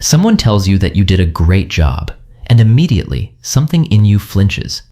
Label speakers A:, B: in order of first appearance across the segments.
A: Someone tells you that you did a great job, and immediately something in you flinches.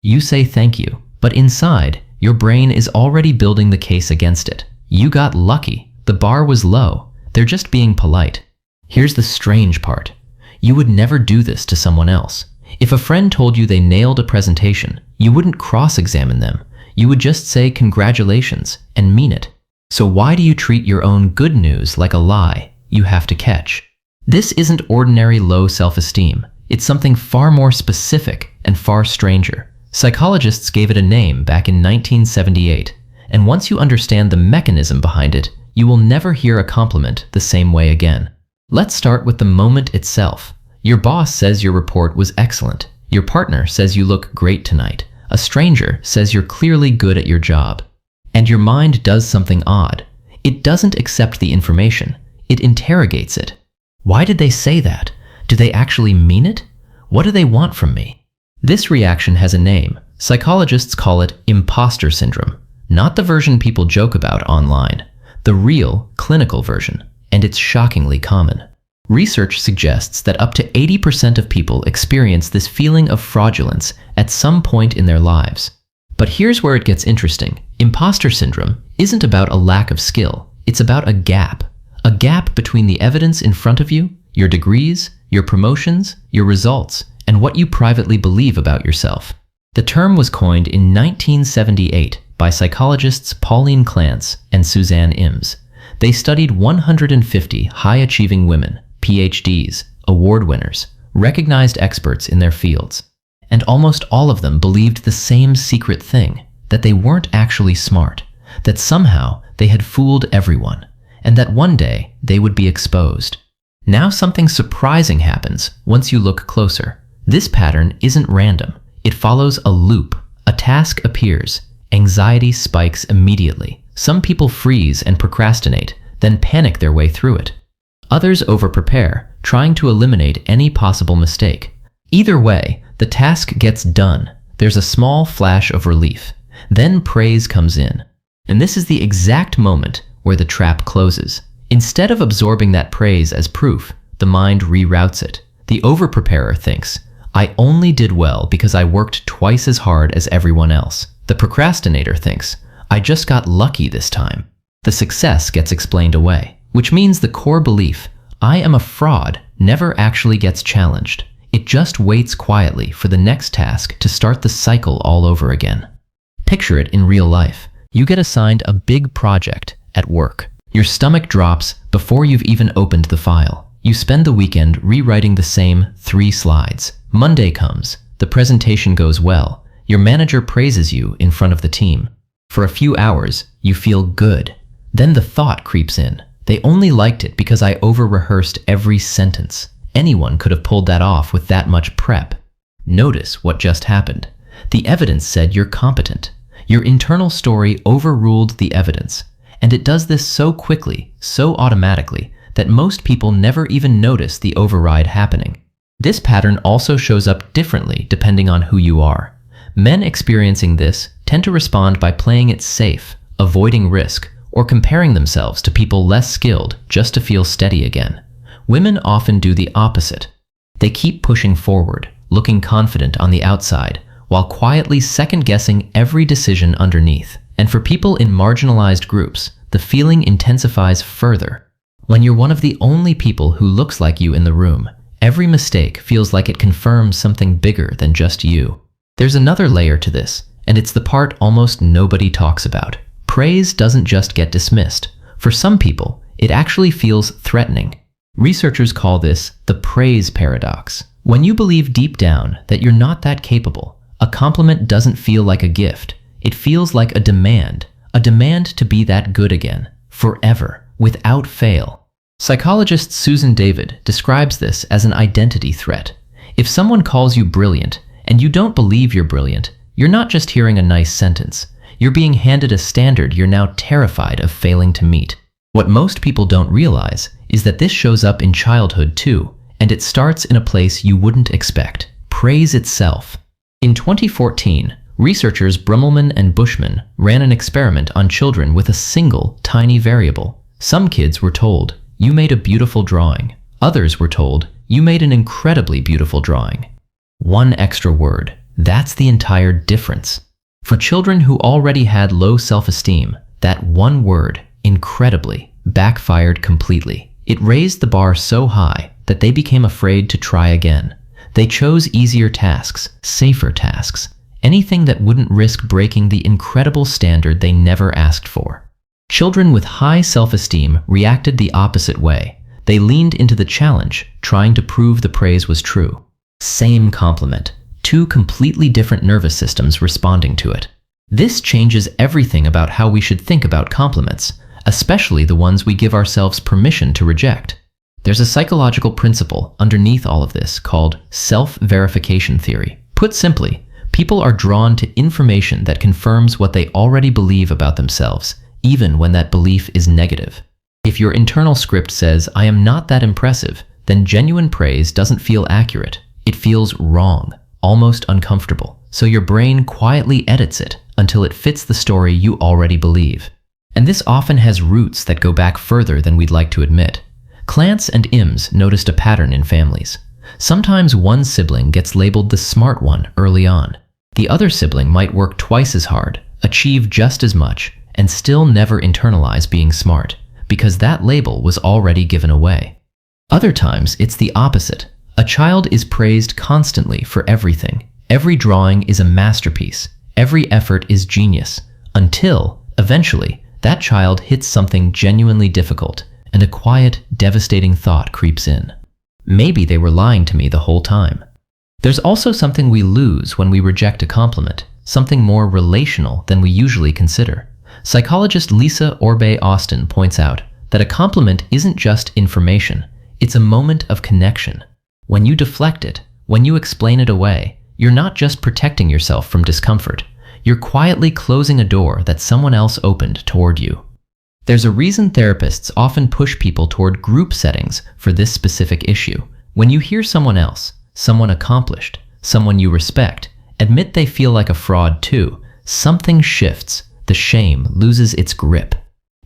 A: You say thank you, but inside, your brain is already building the case against it. You got lucky. The bar was low. They're just being polite. Here's the strange part. You would never do this to someone else. If a friend told you they nailed a presentation, you wouldn't cross-examine them. You would just say congratulations and mean it. So why do you treat your own good news like a lie you have to catch? This isn't ordinary low self-esteem. It's something far more specific and far stranger. Psychologists gave it a name back in 1978, and once you understand the mechanism behind it, you will never hear a compliment the same way again. Let's start with the moment itself. Your boss says your report was excellent. Your partner says you look great tonight. A stranger says you're clearly good at your job. And your mind does something odd. It doesn't accept the information. It interrogates it. Why did they say that? Do they actually mean it? What do they want from me? This reaction has a name. Psychologists call it imposter syndrome. Not the version people joke about online. The real, clinical version. And it's shockingly common. Research suggests that up to 80% of people experience this feeling of fraudulence at some point in their lives. But here's where it gets interesting. Imposter syndrome isn't about a lack of skill. It's about a gap. A gap between the evidence in front of you, your degrees, your promotions, your results, and what you privately believe about yourself. The term was coined in 1978 by psychologists Pauline Clance and Suzanne Imes. They studied 150 high-achieving women, PhDs, award winners, recognized experts in their fields. And almost all of them believed the same secret thing, that they weren't actually smart, that somehow they had fooled everyone, and that one day they would be exposed. Now something surprising happens once you look closer. This pattern isn't random. It follows a loop. A task appears. Anxiety spikes immediately. Some people freeze and procrastinate, then panic their way through it. Others over-prepare, trying to eliminate any possible mistake. Either way, the task gets done. There's a small flash of relief. Then praise comes in. And this is the exact moment where the trap closes. Instead of absorbing that praise as proof, the mind reroutes it. The over-preparer thinks, I only did well because I worked twice as hard as everyone else. The procrastinator thinks, I just got lucky this time. The success gets explained away, which means the core belief, I am a fraud, never actually gets challenged. It just waits quietly for the next task to start the cycle all over again. Picture it in real life. You get assigned a big project at work. Your stomach drops before you've even opened the file. You spend the weekend rewriting the same 3 slides. Monday comes. The presentation goes well. Your manager praises you in front of the team. For a few hours, you feel good. Then the thought creeps in. They only liked it because I over-rehearsed every sentence. Anyone could have pulled that off with that much prep. Notice what just happened. The evidence said you're competent. Your internal story overruled the evidence. And it does this so quickly, so automatically, that most people never even notice the override happening. This pattern also shows up differently depending on who you are. Men experiencing this tend to respond by playing it safe, avoiding risk, or comparing themselves to people less skilled just to feel steady again. Women often do the opposite. They keep pushing forward, looking confident on the outside, while quietly second-guessing every decision underneath. And for people in marginalized groups, the feeling intensifies further. When you're one of the only people who looks like you in the room, every mistake feels like it confirms something bigger than just you. There's another layer to this, and it's the part almost nobody talks about. Praise doesn't just get dismissed. For some people, it actually feels threatening. Researchers call this the praise paradox. When you believe deep down that you're not that capable, a compliment doesn't feel like a gift. It feels like a demand to be that good again, forever, without fail. Psychologist Susan David describes this as an identity threat. If someone calls you brilliant, and you don't believe you're brilliant, you're not just hearing a nice sentence. You're being handed a standard you're now terrified of failing to meet. What most people don't realize is that this shows up in childhood too, and it starts in a place you wouldn't expect: praise itself. In 2014, researchers Brummelman and Bushman ran an experiment on children with a single, tiny variable. Some kids were told, "You made a beautiful drawing." Others were told, "You made an incredibly beautiful drawing." One extra word, that's the entire difference. For children who already had low self-esteem, that one word, incredibly, backfired completely. It raised the bar so high that they became afraid to try again. They chose easier tasks, safer tasks, anything that wouldn't risk breaking the incredible standard they never asked for. Children with high self-esteem reacted the opposite way. They leaned into the challenge, trying to prove the praise was true. Same compliment, two completely different nervous systems responding to it. This changes everything about how we should think about compliments, especially the ones we give ourselves permission to reject. There's a psychological principle underneath all of this called self-verification theory. Put simply, people are drawn to information that confirms what they already believe about themselves, even when that belief is negative. If your internal script says, "I am not that impressive," then genuine praise doesn't feel accurate. It feels wrong, almost uncomfortable. So your brain quietly edits it until it fits the story you already believe. And this often has roots that go back further than we'd like to admit. Clance and Ims noticed a pattern in families. Sometimes one sibling gets labeled the smart one early on. The other sibling might work twice as hard, achieve just as much, and still never internalize being smart, because that label was already given away. Other times, it's the opposite. A child is praised constantly for everything. Every drawing is a masterpiece. Every effort is genius. Until, eventually, that child hits something genuinely difficult, and a quiet, devastating thought creeps in. Maybe they were lying to me the whole time. There's also something we lose when we reject a compliment, something more relational than we usually consider. Psychologist Lisa Orbe-Austin points out that a compliment isn't just information, it's a moment of connection. When you deflect it, when you explain it away, you're not just protecting yourself from discomfort, you're quietly closing a door that someone else opened toward you. There's a reason therapists often push people toward group settings for this specific issue. When you hear someone else, someone accomplished, someone you respect, admit they feel like a fraud too, something shifts. The shame loses its grip.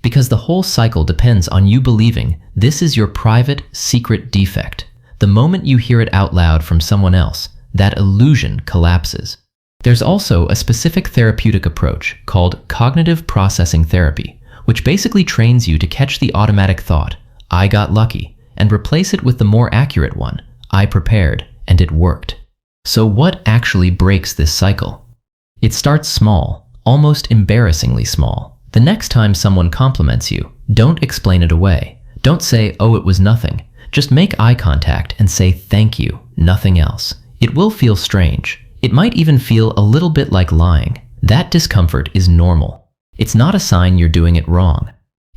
A: Because the whole cycle depends on you believing this is your private, secret defect. The moment you hear it out loud from someone else, that illusion collapses. There's also a specific therapeutic approach called cognitive processing therapy, which basically trains you to catch the automatic thought, "I got lucky," and replace it with the more accurate one, "I prepared, and it worked." So what actually breaks this cycle? It starts small, almost embarrassingly small. The next time someone compliments you, don't explain it away. Don't say, "Oh, it was nothing." Just make eye contact and say thank you, nothing else. It will feel strange. It might even feel a little bit like lying. That discomfort is normal. It's not a sign you're doing it wrong.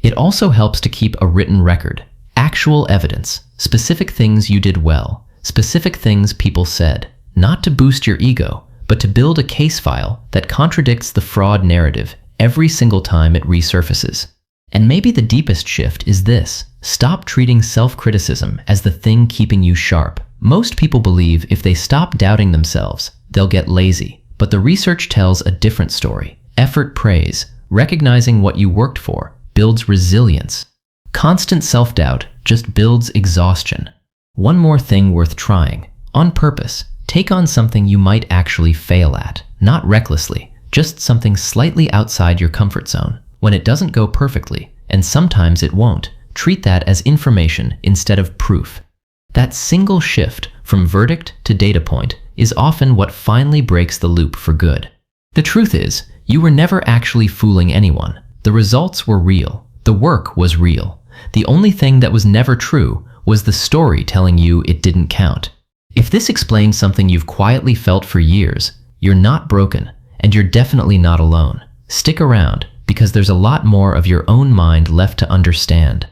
A: It also helps to keep a written record, actual evidence, specific things you did well, specific things people said, not to boost your ego, but to build a case file that contradicts the fraud narrative every single time it resurfaces. And maybe the deepest shift is this: stop treating self-criticism as the thing keeping you sharp. Most people believe if they stop doubting themselves, they'll get lazy. But the research tells a different story. Effort praise, recognizing what you worked for, builds resilience. Constant self-doubt just builds exhaustion. One more thing worth trying. On purpose, take on something you might actually fail at. Not recklessly, just something slightly outside your comfort zone. When it doesn't go perfectly, and sometimes it won't, treat that as information instead of proof. That single shift from verdict to data point is often what finally breaks the loop for good. The truth is, you were never actually fooling anyone. The results were real. The work was real. The only thing that was never true was the story telling you it didn't count. If this explains something you've quietly felt for years, you're not broken, and you're definitely not alone. Stick around, because there's a lot more of your own mind left to understand.